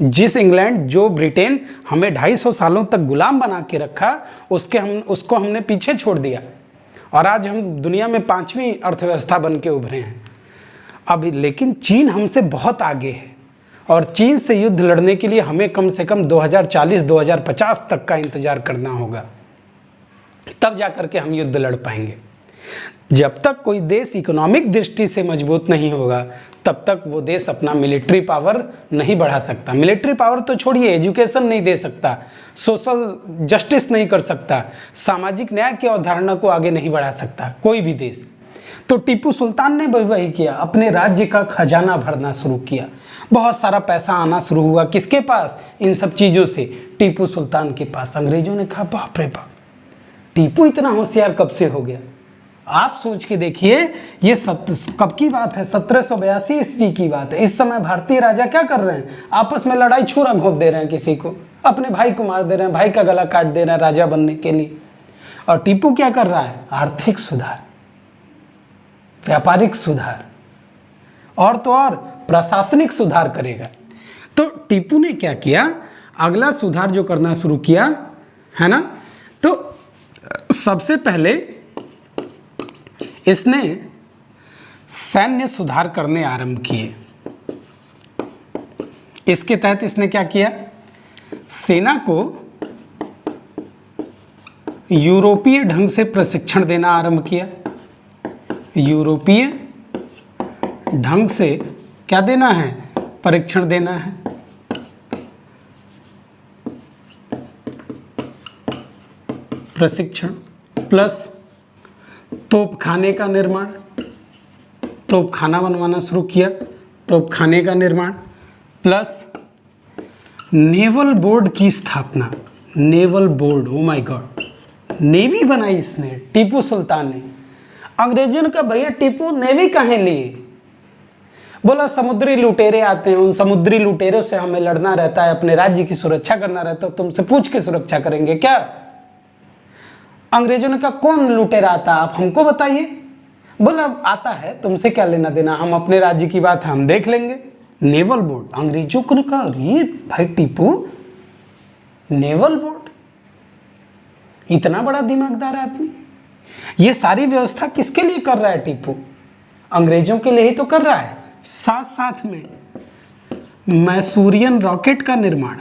जिस इंग्लैंड, जो ब्रिटेन हमें 250 सालों तक गुलाम बना के रखा, उसको हमने पीछे छोड़ दिया और आज हम दुनिया में 5वीं अर्थव्यवस्था बन के उभरे हैं अभी। लेकिन चीन हमसे बहुत आगे है और चीन से युद्ध लड़ने के लिए हमें कम से कम 2040-2050 तक का इंतजार करना होगा, तब जाकर के हम युद्ध लड़ पाएंगे। जब तक कोई देश इकोनॉमिक दृष्टि से मजबूत नहीं होगा, तब तक वो देश अपना मिलिट्री पावर नहीं बढ़ा सकता। मिलिट्री पावर तो छोड़िए, एजुकेशन नहीं दे सकता, सोशल जस्टिस नहीं कर सकता, सामाजिक न्याय की अवधारणा को आगे नहीं बढ़ा सकता कोई भी देश। तो टीपू सुल्तान ने वही किया, अपने राज्य का खजाना भरना शुरू किया। बहुत सारा पैसा आना शुरू हुआ। किसके पास? इन सब चीज़ों से टीपू सुल्तान के पास। अंग्रेजों ने कहा बाप रे बाप, टीपू इतना होशियार कब से हो गया? आप सोच के देखिए, ये कब की बात है? 1782 ईस्वी की बात है। इस समय भारतीय राजा क्या कर रहे हैं? आपस में लड़ाई छुरा घोंप दे रहे हैं, किसी को अपने भाई को मार दे रहे हैं, भाई का गला काट दे रहे हैं राजा बनने के लिए। और टीपू क्या कर रहा है? आर्थिक सुधार, व्यापारिक सुधार और तो और प्रशासनिक सुधार करेगा। तो टीपू ने क्या किया? अगला सुधार जो करना शुरू किया है ना, तो सबसे पहले इसने सैन्य सुधार करने आरंभ किए। इसके तहत इसने क्या किया, सेना को यूरोपीय ढंग से प्रशिक्षण देना आरंभ किया। यूरोपीय ढंग से क्या देना है, परीक्षण देना है। प्रशिक्षण प्लस तोपखाने का निर्माण, तोपखाना बनवाना शुरू किया, तोपखाने का निर्माण प्लस नेवल बोर्ड की स्थापना। Naval board, oh my God, navy बनाई इसने, टीपू सुल्तान ने। अंग्रेजों ने कहा भैया टीपू नेवी कहाँ लिए, बोला समुद्री लुटेरे आते हैं, उन समुद्री लुटेरों से हमें लड़ना रहता है, अपने राज्य की सुरक्षा करना रहता है, तुमसे पूछ के सुरक्षा करेंगे क्या। अंग्रेजों ने कहा कौन लुटेरा आता, आप हमको बताइए। बोला आता है, तुमसे क्या लेना देना, हम अपने राज्य की बात है हम देख लेंगे। नेवल बोर्ड, अंग्रेजों को ने कहा अरे भाई टीपू, नेवल बोर्ड, इतना बड़ा दिमागदार आदमी, ये सारी व्यवस्था किसके लिए कर रहा है टीपू, अंग्रेजों के लिए ही तो कर रहा है। साथ साथ में मैसूरियन रॉकेट का निर्माण,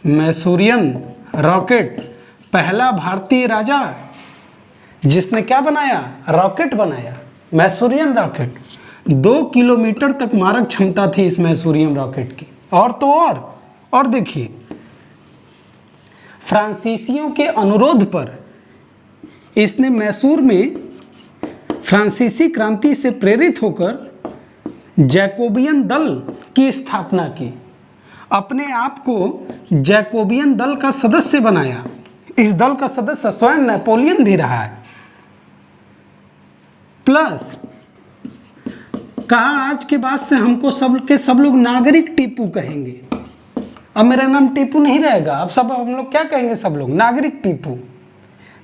मैसूरियन रॉकेट, पहला भारतीय राजा जिसने क्या बनाया, रॉकेट बनाया, मैसूरियन रॉकेट। 2 किलोमीटर तक मारक क्षमता थी इस मैसूरियन रॉकेट की। और तो और देखिए, फ्रांसीसियों के अनुरोध पर इसने मैसूर में फ्रांसीसी क्रांति से प्रेरित होकर जैकोबियन दल की स्थापना की, अपने आप को जैकोबियन दल का सदस्य बनाया। इस दल का सदस्य स्वयं नेपोलियन भी रहा है। प्लस कहा आज के बाद से हमको सब लोग नागरिक टीपू कहेंगे, अब मेरा नाम टीपू नहीं रहेगा, अब सब हम लोग क्या कहेंगे, सब लोग नागरिक टीपू।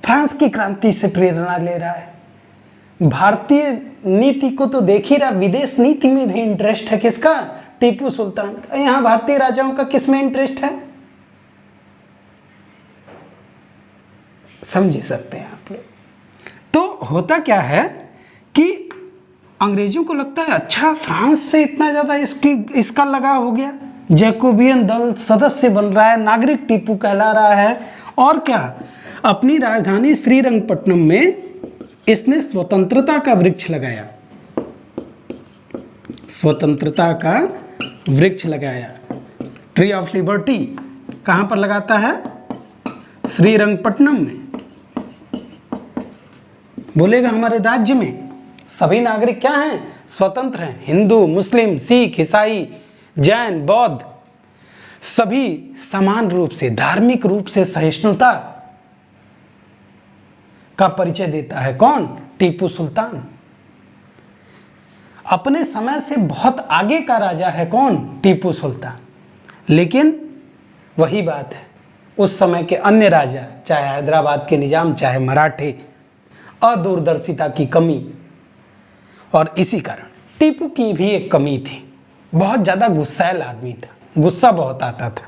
फ्रांस की क्रांति से प्रेरणा ले रहा है, भारतीय नीति को तो देख ही रहा, विदेश नीति में भी इंटरेस्ट है किसका, टीपू सुल्तान का। यहाँ भारतीय राजाओं का किस में इंटरेस्ट है, समझ सकते हैं आप लोग। तो होता क्या है कि अंग्रेजों को लगता है अच्छा फ्रांस से इतना ज़्यादा इसका लगाव हो गया, जैकोबियन दल सदस्य बन रहा है, नागरिक टीपू कहला रहा है। और क्या, अपनी राजधानी श्रीरंगपट्टनम में इसने स्वतंत्रता का वृक्ष लगाया, स्वतंत्रता का वृक्ष लगाया। ट्री ऑफ लिबर्टी कहाँ पर लगाता है, श्रीरंगपट्टनम में। बोलेगा हमारे राज्य में सभी नागरिक क्या हैं, स्वतंत्र हैं, हिंदू, मुस्लिम, सिख, ईसाई, जैन, बौद्ध, सभी समान रूप से, धार्मिक रूप से सहिष्णुता का परिचय देता है। कौन, टीपू सुल्तान। अपने समय से बहुत आगे का राजा है कौन, टीपू सुल्तान। लेकिन वही बात है, उस समय के अन्य राजा, चाहे हैदराबाद के निजाम, चाहे मराठे, अदूरदर्शिता की कमी, और इसी कारण टीपू की भी एक कमी थी, बहुत ज़्यादा गुस्सैल आदमी था, गुस्सा बहुत आता था।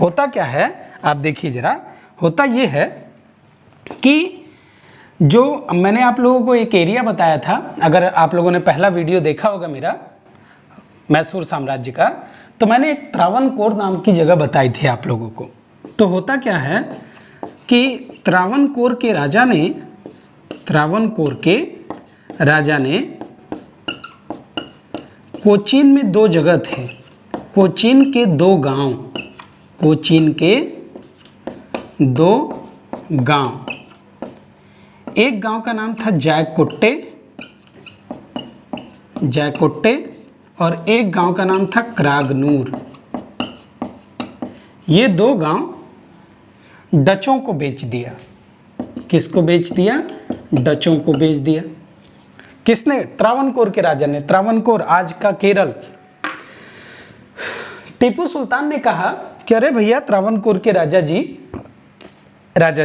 होता क्या है आप देखिए ज़रा, होता ये है कि जो मैंने आप लोगों को एक एरिया बताया था, अगर आप लोगों ने पहला वीडियो देखा होगा मेरा मैसूर साम्राज्य का, तो मैंने एक त्रावणकोर नाम की जगह बताई थी आप लोगों को। तो होता क्या है कि त्रावणकोर के राजा ने कोचीन में 2 जगह थे, कोचीन के 2 गांव, कोचीन के 2 गांव, एक गांव का नाम था जयकोट्टे और एक गांव का नाम था क्रागनूर। ये 2 गांव डचों को बेच दिया। किसको बेच दिया, डचों को बेच दिया। किसने, त्रावणकोर के राजा ने। त्रावणकोर आज का केरल। टीपू सुल्तान ने कहा कि अरे भैया त्रावणकोर के राजा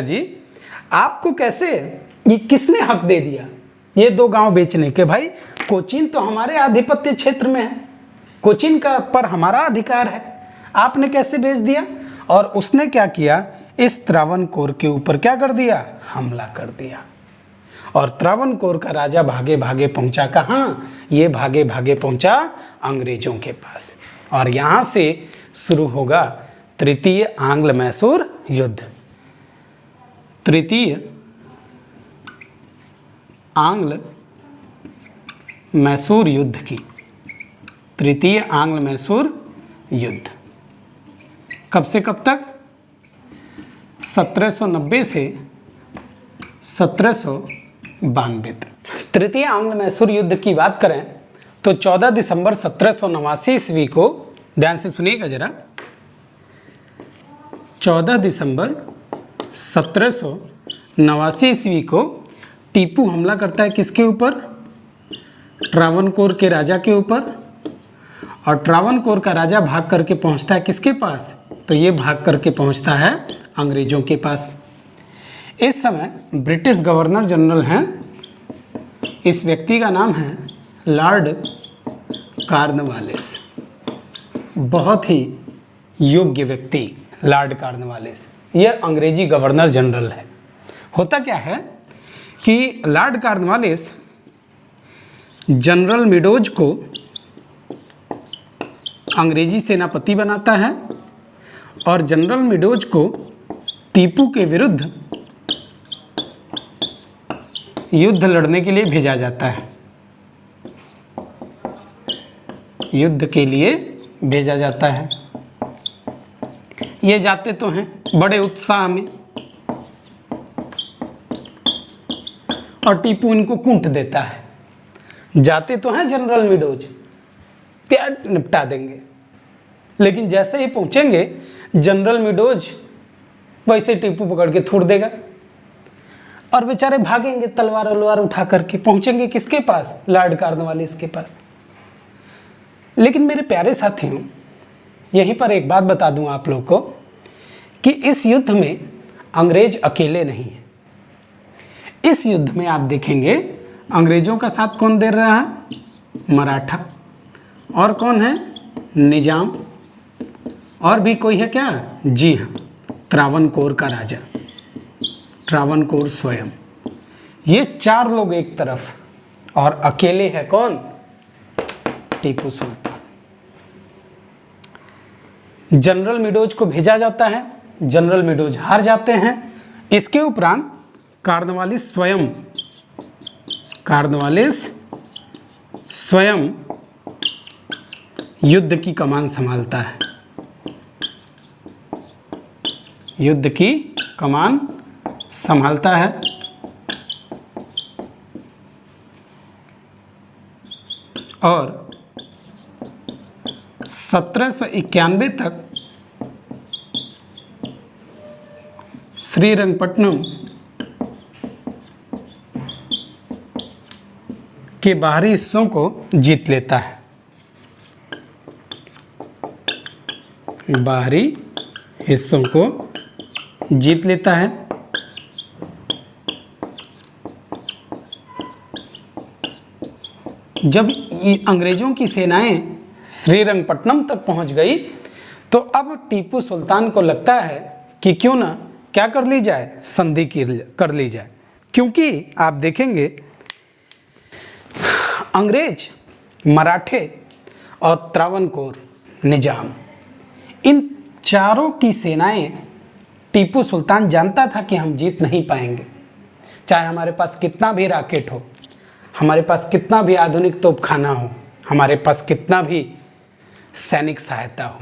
जी आपको कैसे, ये किसने हक दे दिया ये 2 गांव बेचने के। भाई कोचीन तो हमारे आधिपत्य क्षेत्र में है, कोचीन का पर हमारा अधिकार है, आपने कैसे बेच दिया। और उसने क्या किया, इस त्रावणकोर के ऊपर क्या कर दिया, हमला कर दिया। और त्रावणकोर का राजा भागे भागे पहुंचा कहाँ? ये भागे भागे पहुंचा अंग्रेजों के पास। और यहाँ से शुरू होगा तृतीय आंग्ल मैसूर युद्ध। तृतीय आंग्ल मैसूर युद्ध की, तृतीय आंग्ल मैसूर युद्ध कब से कब तक? 1790 से 1792 तक। तृतीय आंग्ल मैसूर युद्ध की बात करें तो 14 दिसंबर 1789 ईस्वी को, ध्यान से सुनिएगा जरा, 14 दिसंबर 1789 ईस्वी को टीपू हमला करता है किसके ऊपर? त्रावणकोर के राजा के ऊपर। और त्रावणकोर का राजा भाग करके पहुंचता है किसके पास? तो ये भाग करके पहुंचता है अंग्रेजों के पास। इस समय ब्रिटिश गवर्नर जनरल हैं, इस व्यक्ति का नाम है लॉर्ड कॉर्नवालिस। बहुत ही योग्य व्यक्ति लॉर्ड कॉर्नवालिस, यह अंग्रेजी गवर्नर जनरल है। होता क्या है कि लॉर्ड कॉर्नवालिस जनरल मिडोज को अंग्रेजी सेनापति बनाता है और जनरल मिडोज को टीपू के विरुद्ध युद्ध लड़ने के लिए भेजा जाता है। युद्ध के लिए भेजा जाता है। ये जाते तो हैं बड़े उत्साह में और टीपू इनको कूट देता है। जाते तो हैं जनरल मिडोज, प्यार निपटा देंगे, लेकिन जैसे ही पहुंचेंगे जनरल मिडोज वैसे टीपू पकड़ के थोड़ देगा और बेचारे भागेंगे तलवार वलवार उठा करके, पहुंचेंगे किसके पास? लॉर्ड कॉर्नवालिस के पास। लेकिन मेरे प्यारे साथियों, यहीं पर एक बात बता दूं आप लोग को कि इस युद्ध में अंग्रेज अकेले नहीं है। इस युद्ध में आप देखेंगे अंग्रेजों का साथ कौन दे रहा है? मराठा। और कौन है? निजाम। और भी कोई है क्या? जी हाँ, त्रावणकोर का राजा, त्रावणकोर स्वयं। ये चार लोग एक तरफ और अकेले है कौन? टीपू सुल्तान। जनरल मिडोज को भेजा जाता है, जनरल मिडोज हार जाते हैं। इसके उपरांत कॉर्नवालिस स्वयं युद्ध की कमान संभालता है। युद्ध की कमान संभालता है और 1791 तक श्रीरंगपट्टनम के बाहरी हिस्सों को जीत लेता है। बाहरी हिस्सों को जीत लेता है। जब अंग्रेजों की सेनाएं श्रीरंगपट्टनम तक पहुंच गई तो अब टीपू सुल्तान को लगता है कि क्यों ना क्या कर ली जाए? संधि कर ली जाए। क्योंकि आप देखेंगे अंग्रेज, मराठे और त्रावणकोर निजाम, इन चारों की सेनाएं टीपू सुल्तान जानता था कि हम जीत नहीं पाएंगे। चाहे हमारे पास कितना भी रॉकेट हो, हमारे पास कितना भी आधुनिक तोपखाना हो, हमारे पास कितना भी सैनिक सहायता हो,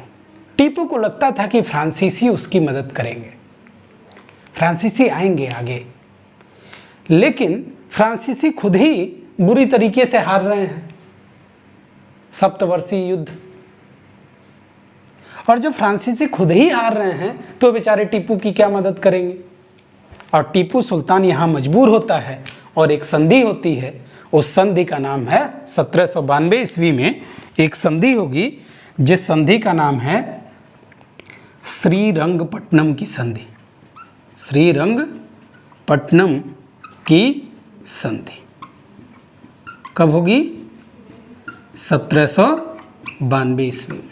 टीपू को लगता था कि फ्रांसीसी उसकी मदद करेंगे, फ्रांसीसी आएंगे आगे। लेकिन फ्रांसीसी खुद ही बुरी तरीके से हार रहे हैं सप्तवर्षीय युद्ध। और जब फ्रांसीसी खुद ही हार रहे हैं तो बेचारे टीपू की क्या मदद करेंगे? और टीपू सुल्तान यहाँ मजबूर होता है और एक संधि होती है। उस संधि का नाम है 1792 ईस्वी में एक संधि होगी जिस संधि का नाम है श्रीरंगपट्टनम की संधि। श्रीरंगपट्टनम की संधि कब होगी? 1792 ईस्वी में।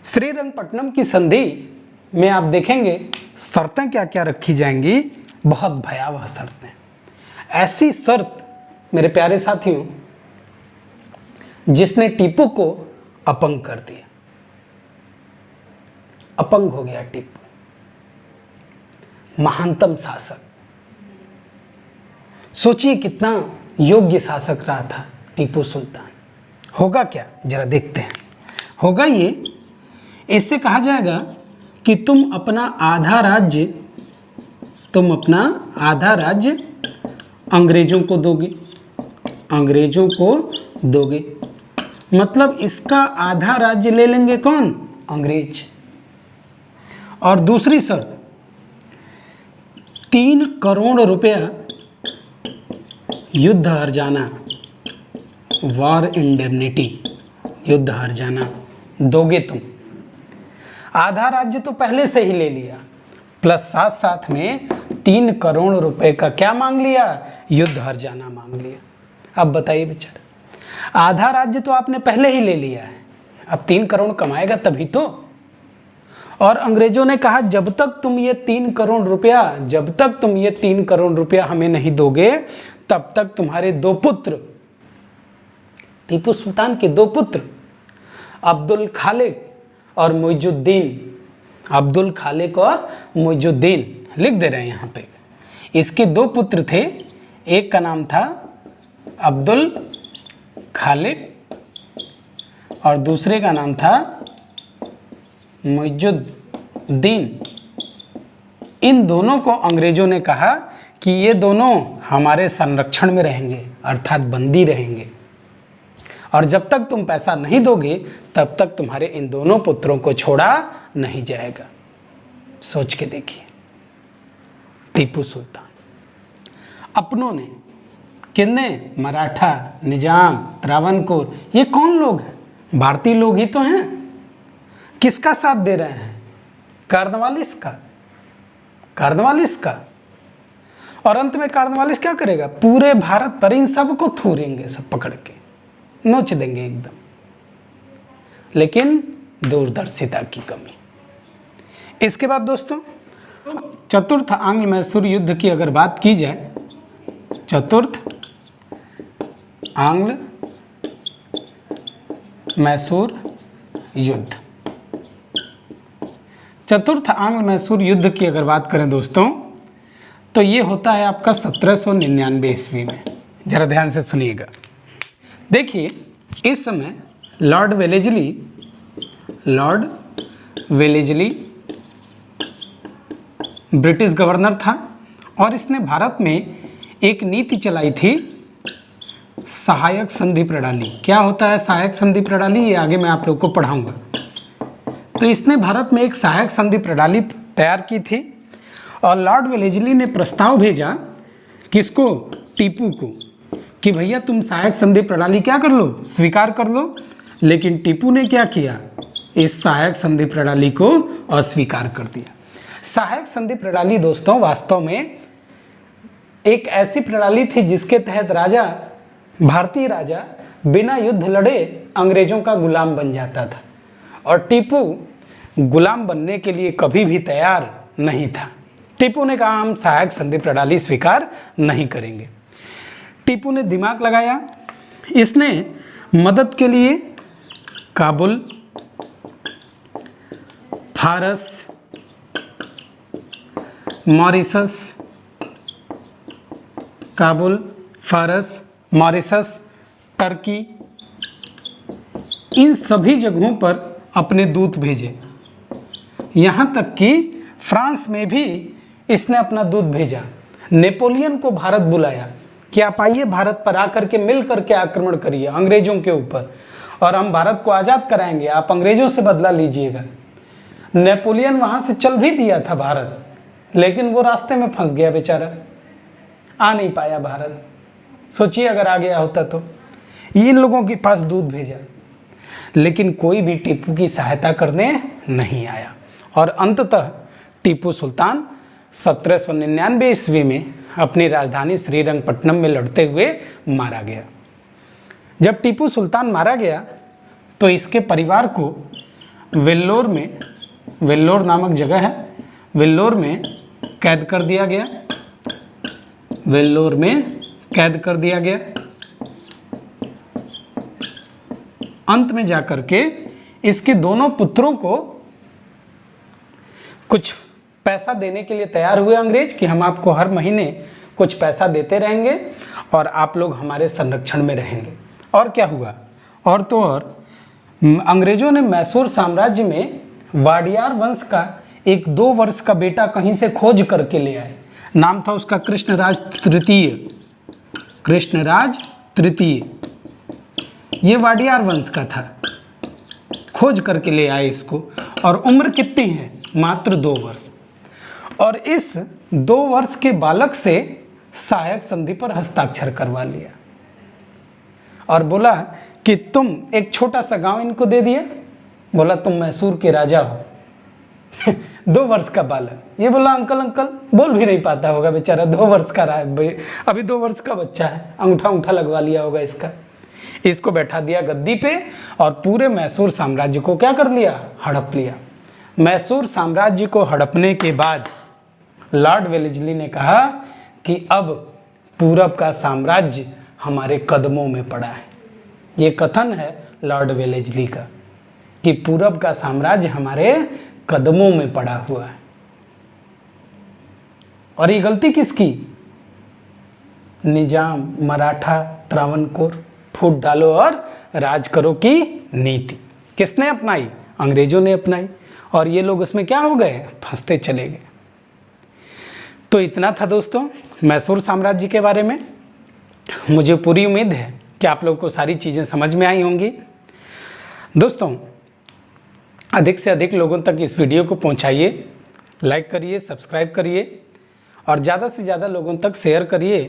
श्रीरंगपट्टनम की संधि में आप देखेंगे शर्तें क्या क्या रखी जाएंगी, बहुत भयावह शर्तें। ऐसी शर्त मेरे प्यारे साथियों जिसने टीपू को अपंग कर दिया। अपंग हो गया टीपू, महानतम शासक। सोचिए कितना योग्य शासक रहा था टीपू सुल्तान। होगा क्या, जरा देखते हैं। होगा ये, इससे कहा जाएगा कि तुम अपना आधा राज्य अंग्रेजों को दोगे। मतलब इसका आधा राज्य ले लेंगे कौन? अंग्रेज। और दूसरी शर्त, 3 करोड़ रुपया युद्ध हर्जाना, वॉर इंडेमनिटी, युद्ध हर्जाना दोगे तुम। आधा राज्य तो पहले से ही ले लिया, प्लस साथ साथ में 3 करोड़ रुपए का क्या मांग लिया? युद्ध हर्जाना मांग लिया। अब बताइए बेचारा, आधा राज्य तो आपने पहले ही ले लिया है, अब 3 करोड़ कमाएगा तभी तो। और अंग्रेजों ने कहा जब तक तुम ये 3 करोड़ रुपया हमें नहीं दोगे तब तक तुम्हारे 2 पुत्र, टीपू सुल्तान के 2 पुत्र अब्दुल खालिक और मुइजुद्दीन, लिख दे रहे हैं यहाँ पे। इसके 2 पुत्र थे, एक का नाम था अब्दुल खालिक और दूसरे का नाम था मुइजुद्दीन। इन दोनों को अंग्रेजों ने कहा कि ये दोनों हमारे संरक्षण में रहेंगे, अर्थात बंदी रहेंगे, और जब तक तुम पैसा नहीं दोगे तब तक तुम्हारे इन दोनों पुत्रों को छोड़ा नहीं जाएगा। सोच के देखिए, टीपू सुल्तान अपनों ने, कितने? मराठा, निजाम, त्रावणकोर, ये कौन लोग हैं? भारतीय लोग ही तो हैं। किसका साथ दे रहे हैं? कार्नवालिस का। और अंत में कार्नवालिस क्या करेगा? पूरे भारत पर इन सबको थूरेंगे, सब पकड़ के नोच देंगे एकदम। लेकिन दूरदर्शिता की कमी। इसके बाद दोस्तों, चतुर्थ आंग्ल मैसूर युद्ध की अगर बात की जाए, चतुर्थ आंग्ल मैसूर युद्ध, चतुर्थ आंग्ल मैसूर युद्ध की अगर बात करें दोस्तों, तो ये होता है आपका 1799 ईस्वी में। जरा ध्यान से सुनिएगा। देखिए, इस समय लॉर्ड वेलेजली ब्रिटिश गवर्नर था और इसने भारत में एक नीति चलाई थी, सहायक संधि प्रणाली। क्या होता है सहायक संधि प्रणाली? ये आगे मैं आप लोग को पढ़ाऊंगा। तो इसने भारत में एक सहायक संधि प्रणाली तैयार की थी और लॉर्ड वेलेजली ने प्रस्ताव भेजा, किसको? टीपू को, कि भैया तुम सहायक संधि प्रणाली क्या कर लो? स्वीकार कर लो। लेकिन टीपू ने क्या किया? इस सहायक संधि प्रणाली को अस्वीकार कर दिया। सहायक संधि प्रणाली दोस्तों वास्तव में एक ऐसी प्रणाली थी जिसके तहत भारतीय राजा बिना युद्ध लड़े अंग्रेजों का गुलाम बन जाता था, और टीपू गुलाम बनने के लिए कभी भी तैयार नहीं था। टीपू ने कहा हम सहायक संधि प्रणाली स्वीकार नहीं करेंगे। टीपू ने दिमाग लगाया, इसने मदद के लिए काबुल, फारस, मॉरिशस, टर्की, इन सभी जगहों पर अपने दूत भेजे। यहाँ तक कि फ्रांस में भी इसने अपना दूत भेजा। नेपोलियन को भारत बुलाया कि आप आइए भारत पर आकर के मिल करके आक्रमण करिए अंग्रेजों के ऊपर, और हम भारत को आज़ाद कराएंगे, आप अंग्रेजों से बदला लीजिएगा। नेपोलियन वहाँ से चल भी दिया था भारत, लेकिन वो रास्ते में फंस गया बेचारा, आ नहीं पाया भारत। सोचिए अगर आ गया होता तो। इन लोगों के पास दूत भेजा, लेकिन कोई भी टीपू की सहायता करने नहीं आया, और अंततः टीपू सुल्तान 1799 ईस्वी में अपनी राजधानी श्रीरंगपट्टनम में लड़ते हुए मारा गया। जब टीपू सुल्तान मारा गया तो इसके परिवार को वेल्लोर नामक जगह है, वेल्लोर में कैद कर दिया गया। वेल्लोर में कैद कर दिया गया। अंत में जाकर के इसके दोनों पुत्रों को कुछ पैसा देने के लिए तैयार हुए अंग्रेज कि हम आपको हर महीने कुछ पैसा देते रहेंगे और आप लोग हमारे संरक्षण में रहेंगे। और क्या हुआ, और तो और अंग्रेजों ने मैसूर साम्राज्य में वाडियार वंश का एक 2 वर्ष का बेटा कहीं से खोज करके ले आए। नाम था उसका कृष्णराज तृतीय। कृष्णराज तृतीय ये वाडियार वंश का था, खोज करके ले आए इसको। और उम्र कितनी है, मात्र 2 वर्ष। और इस 2 वर्ष के बालक से सहायक संधि पर हस्ताक्षर करवा लिया और बोला कि तुम एक छोटा सा गांव इनको दे दिया। बोला तुम मैसूर के राजा हो। 2 वर्ष का बालक, ये बोला अंकल अंकल, बोल भी नहीं पाता होगा बेचारा, 2 वर्ष का रहा है, अभी 2 वर्ष का बच्चा है, अंगूठा अंगूठा लगवा लिया होगा इसका। इसको बैठा दिया गद्दी पे और पूरे मैसूर साम्राज्य को क्या कर लिया, हड़प लिया। मैसूर साम्राज्य को हड़पने के बाद लॉर्ड वेलेस्ली ने कहा कि अब पूरब का साम्राज्य हमारे कदमों में पड़ा है। ये कथन है लॉर्ड वेलेस्ली का कि पूरब का साम्राज्य हमारे कदमों में पड़ा हुआ है। और ये गलती किसकी, निजाम, मराठा, त्रावणकोर, फूट डालो और राज करो की नीति किसने अपनाई, अंग्रेजों ने अपनाई। और ये लोग उसमें क्या हो गए, फंसते चले गए। तो इतना था दोस्तों मैसूर साम्राज्य के बारे में। मुझे पूरी उम्मीद है कि आप लोगों को सारी चीज़ें समझ में आई होंगी। दोस्तों अधिक से अधिक लोगों तक इस वीडियो को पहुंचाइए, लाइक करिए, सब्सक्राइब करिए और ज़्यादा से ज़्यादा लोगों तक शेयर करिए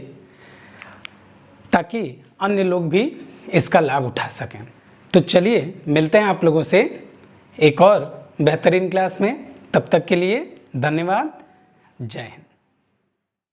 ताकि अन्य लोग भी इसका लाभ उठा सकें। तो चलिए मिलते हैं आप लोगों से एक और बेहतरीन क्लास में। तब तक के लिए धन्यवाद। जय हिंद।